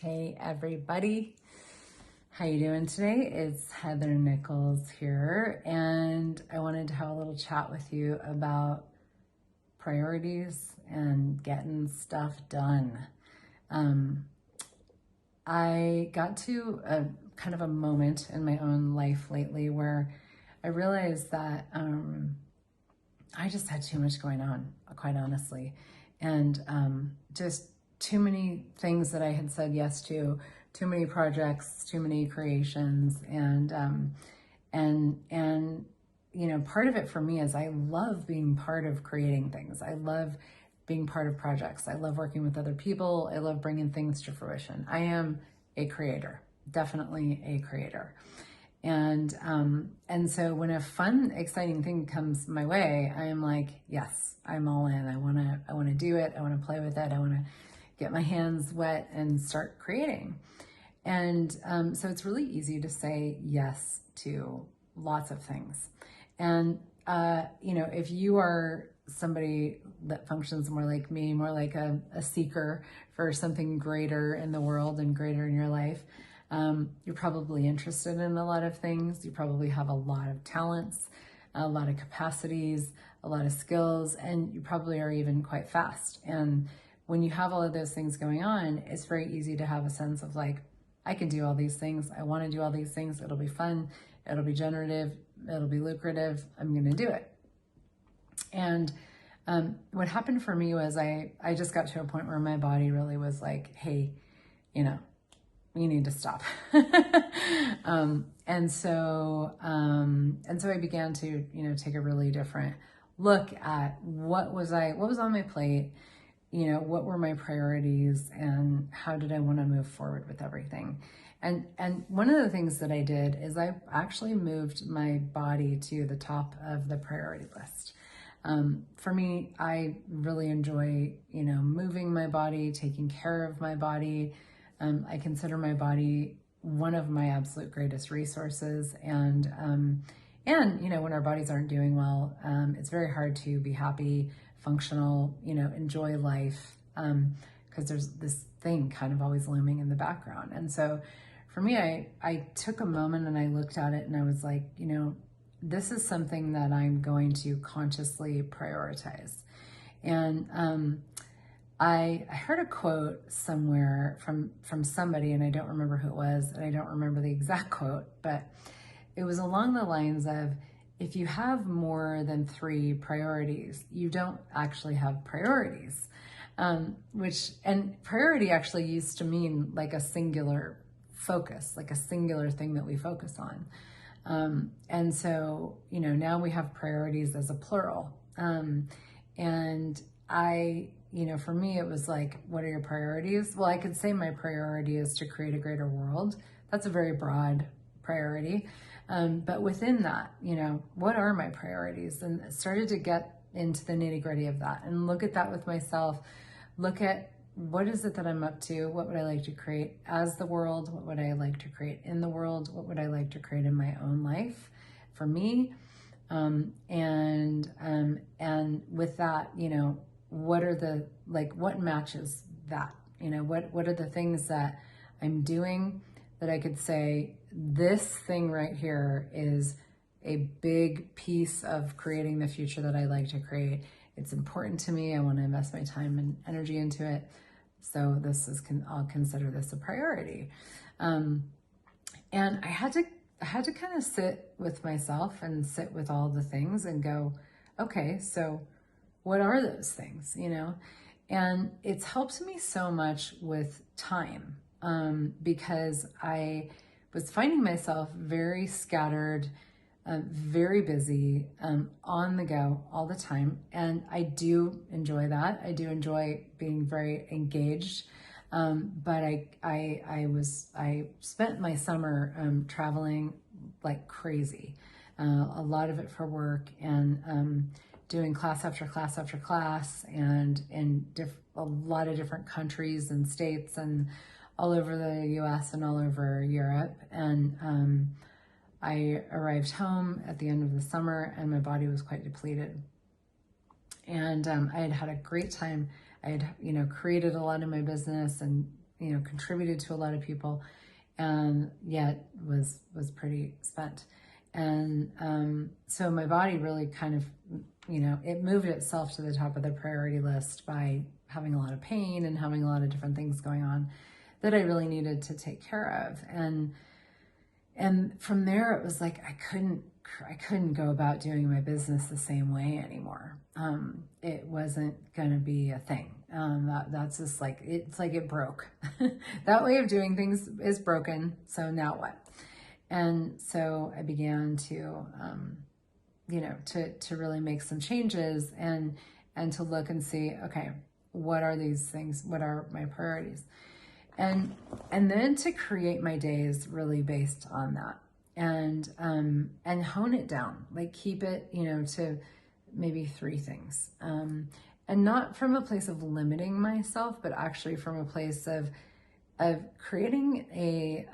Hey everybody, how you doing today? It's Heather Nichols here, and I wanted to have a little chat with you about priorities and getting stuff done. I got to a kind of a moment in my own life lately where I realized that I just had too much going on, quite honestly, and just too many things that I had said yes to, too many projects, too many creations, and you know, part of it for me is I love being part of creating things. I love being part of projects. I love working with other people. I love bringing things to fruition. I am a creator, definitely a creator. And so when a fun, exciting thing comes my way, I am like, yes, I'm all in. I want to do it. I want to play with it. I want to get my hands wet and start creating. And so it's really easy to say yes to lots of things. And, you know, if you are somebody that functions more like me, more like a seeker for something greater in the world and greater in your life, you're probably interested in a lot of things. You probably have a lot of talents, a lot of capacities, a lot of skills, and you probably are even quite fast. And when you have all of those things going on, it's very easy to have a sense of like, I can do all these things. I want to do all these things. It'll be fun. It'll be generative. It'll be lucrative. I'm going to do it. And what happened for me was I just got to a point where my body really was like, hey, you know, you need to stop. And so I began to, you know, take a really different look at what was on my plate, you know, what were my priorities and how did I want to move forward with everything. And one of the things that I did is I actually moved my body to the top of the priority list. For me, I really enjoy, you know, moving my body, taking care of my body. I consider my body one of my absolute greatest resources. And you know, when our bodies aren't doing well, it's very hard to be happy, functional, you know, enjoy life, because there's this thing kind of always looming in the background. And so for me, I took a moment and I looked at it and I was like, you know, this is something that I'm going to consciously prioritize. And I heard a quote somewhere from somebody, and I don't remember who it was, and I don't remember the exact quote, but it was along the lines of, if you have more than 3 priorities, you don't actually have priorities. And priority actually used to mean like a singular focus, like a singular thing that we focus on. And so, you know, now we have priorities as a plural. And you know, for me, it was like, what are your priorities? Well, I could say my priority is to create a greater world. That's a very broad priority. But within that, you know, what are my priorities? And started to get into the nitty-gritty of that and look at that with myself. Look at what is it that I'm up to? What would I like to create as the world? What would I like to create in the world? What would I like to create in my own life for me? And with that, you know, what are the, like, what matches that? You know, what are the things that I'm doing that I could say, this thing right here is a big piece of creating the future that I like to create. It's important to me. I want to invest my time and energy into it. So I'll consider this a priority. And I had to kind of sit with myself and sit with all the things and go, okay, so what are those things, you know? And it's helped me so much with time, because I was finding myself very scattered, very busy, on the go all the time. And I do enjoy that. I do enjoy being very engaged. But I spent my summer traveling like crazy, a lot of it for work, and doing class after class after class, and in a lot of different countries and states, and all over the US and all over Europe. And I arrived home at the end of the summer and my body was quite depleted. And I had had a great time. I had, you know, created a lot of my business and, contributed to a lot of people, and yet was pretty spent. And so my body really kind of, it moved itself to the top of the priority list by having a lot of pain and having a lot of different things going on that I really needed to take care of. And from there, it was like I couldn't go about doing my business the same way anymore. It wasn't going to be a thing. That's just like, it's like it broke. That way of doing things is broken. So now what? And so I began to, to really make some changes and to look and see, okay, what are these things? What are my priorities? And then to create my days really based on that, and hone it down, like keep it, to maybe 3 things, and not from a place of limiting myself, but actually from a place of creating a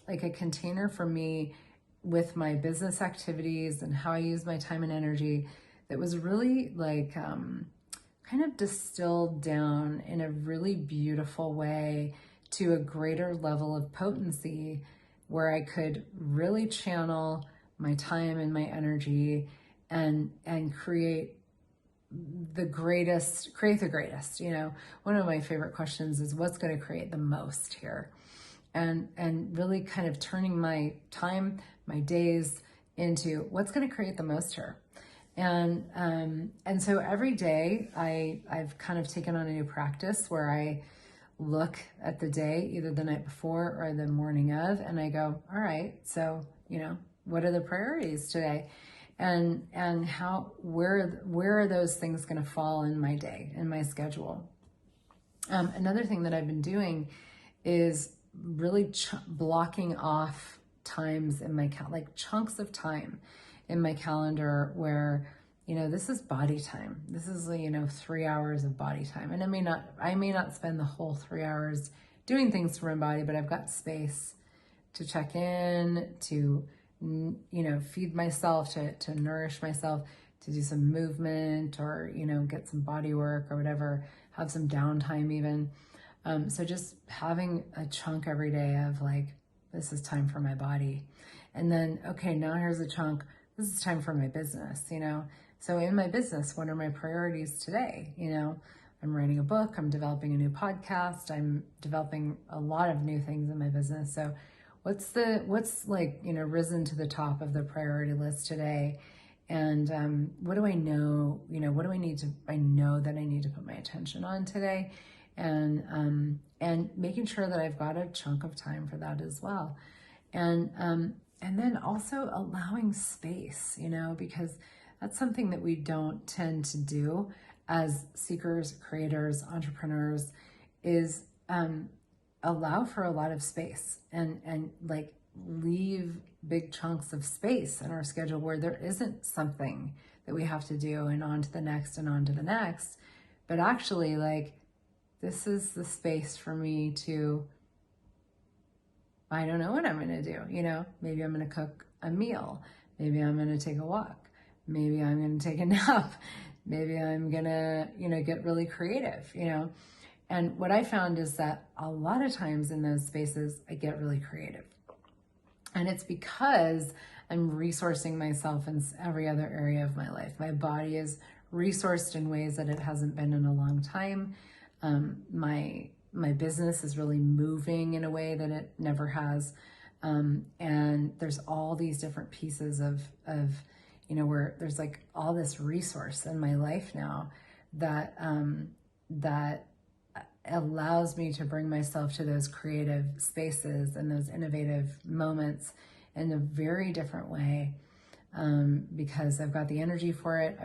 like a container for me with my business activities and how I use my time and energy that was really like kind of distilled down in a really beautiful way to a greater level of potency, where I could really channel my time and my energy and create the greatest. One of my favorite questions is, what's going to create the most here? And really kind of turning my time, my days into what's going to create the most here. And so every day I've kind of taken on a new practice where I look at the day, either the night before or the morning of, and I go, all right, so, what are the priorities today? And where are those things going to fall in my day, in my schedule? Another thing that I've been doing is really blocking off times in my like chunks of time in my calendar where, this is body time. This is, 3 hours of body time. And I may not spend the whole 3 hours doing things for my body, but I've got space to check in, to, feed myself, to nourish myself, to do some movement or, get some body work or whatever, have some downtime even. So just having a chunk every day of like, this is time for my body. And then, okay, now here's a chunk. This is time for my business, So in my business, what are my priorities today? I'm writing a book, I'm developing a new podcast, I'm developing a lot of new things in my business. So what's risen to the top of the priority list today? And what do I know, what do I know that I need to put my attention on today? And making sure that I've got a chunk of time for that as well. And then also allowing space, because that's something that we don't tend to do as seekers, creators, entrepreneurs, is allow for a lot of space and like leave big chunks of space in our schedule where there isn't something that we have to do and on to the next and on to the next, but actually like, this is the space for me to, I don't know what I'm going to do. Maybe I'm going to cook a meal. Maybe I'm going to take a walk. Maybe I'm going to take a nap. Maybe I'm going to, get really creative, And what I found is that a lot of times in those spaces, I get really creative. And it's because I'm resourcing myself in every other area of my life. My body is resourced in ways that it hasn't been in a long time. My business is really moving in a way that it never has. And there's all these different pieces of, where there's like all this resource in my life now that allows me to bring myself to those creative spaces and those innovative moments in a very different way. Because I've got the energy for it.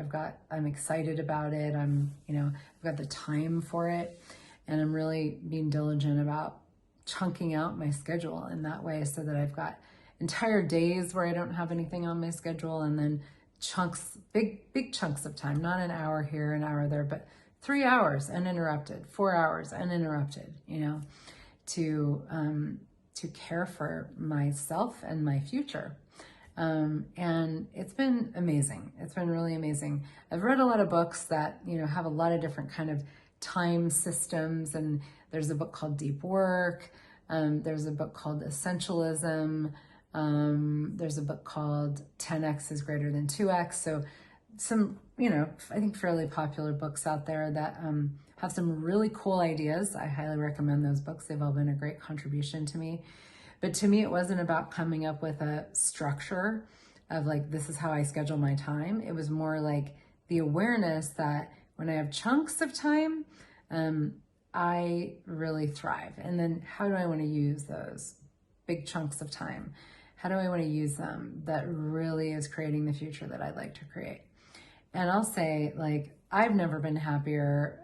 I'm excited about it. I've got the time for it. And I'm really being diligent about chunking out my schedule in that way so that I've got entire days where I don't have anything on my schedule, and then chunks, big chunks of time, not an hour here, an hour there, but 3 hours uninterrupted, 4 hours uninterrupted, to care for myself and my future. And it's been amazing. It's been really amazing. I've read a lot of books that, have a lot of different kind of time systems and There's a book called Deep Work. There's a book called Essentialism. There's a book called 10x is greater than 2x. So some, I think fairly popular books out there that have some really cool ideas. I highly recommend those books. They've all been a great contribution to me. But to me, it wasn't about coming up with a structure of like, this is how I schedule my time. It was more like the awareness that when I have chunks of time, I really thrive. And then how do I want to use those big chunks of time? How do I want to use them that really is creating the future that I'd like to create? And I'll say, like, I've never been happier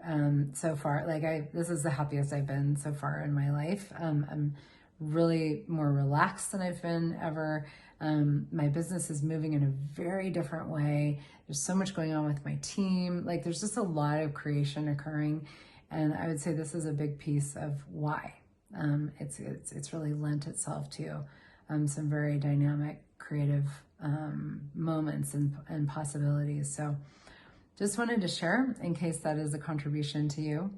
so far. Like, this is the happiest I've been so far in my life. I'm really more relaxed than I've been ever. My business is moving in a very different way. There's so much going on with my team. Like, there's just a lot of creation occurring. And I would say this is a big piece of why. It's really lent itself to some very dynamic, creative moments and possibilities. So just wanted to share in case that is a contribution to you.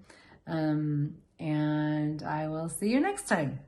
And I will see you next time.